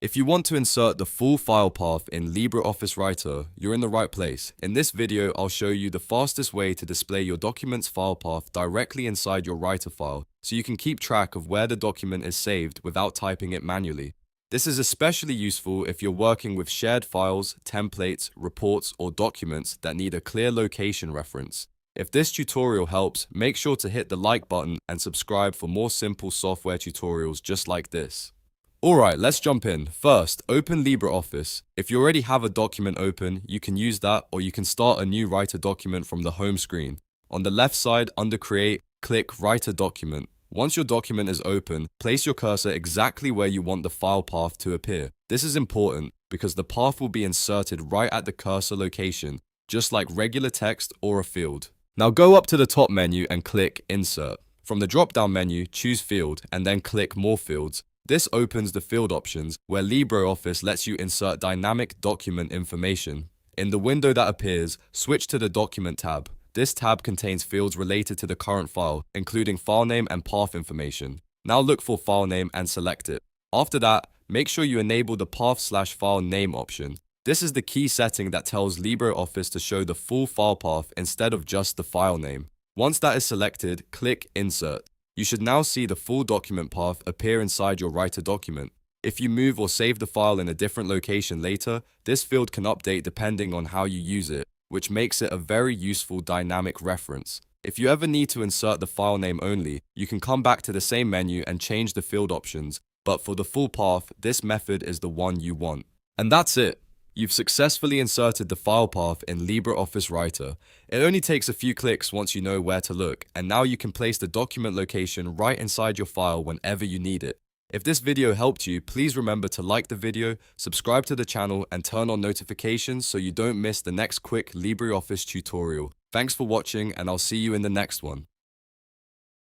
If you want to insert the full file path in LibreOffice Writer, you're in the right place. In this video, I'll show you the fastest way to display your document's file path directly inside your Writer file, so you can keep track of where the document is saved without typing it manually. This is especially useful if you're working with shared files, templates, reports, or documents that need a clear location reference. If this tutorial helps, make sure to hit the like button and subscribe for more simple software tutorials just like this. Alright, let's jump in. First, open LibreOffice. If you already have a document open, you can use that, or you can start a new Writer document from the home screen. On the left side, under Create, click Writer Document. Once your document is open, place your cursor exactly where you want the file path to appear. This is important because the path will be inserted right at the cursor location, just like regular text or a field. Now go up to the top menu and click Insert. From the drop-down menu, choose Field and then click More Fields. This opens the field options where LibreOffice lets you insert dynamic document information. In the window that appears, switch to the Document tab. This tab contains fields related to the current file, including file name and path information. Now look for file name and select it. After that, make sure you enable the path/file name option. This is the key setting that tells LibreOffice to show the full file path instead of just the file name. Once that is selected, click Insert. You should now see the full document path appear inside your Writer document. If you move or save the file in a different location later, this field can update depending on how you use it, which makes it a very useful dynamic reference. If you ever need to insert the file name only, you can come back to the same menu and change the field options, but for the full path, this method is the one you want. And that's it. You've successfully inserted the file path in LibreOffice Writer. It only takes a few clicks once you know where to look, and now you can place the document location right inside your file whenever you need it. If this video helped you, please remember to like the video, subscribe to the channel, and turn on notifications so you don't miss the next quick LibreOffice tutorial. Thanks for watching, and I'll see you in the next one.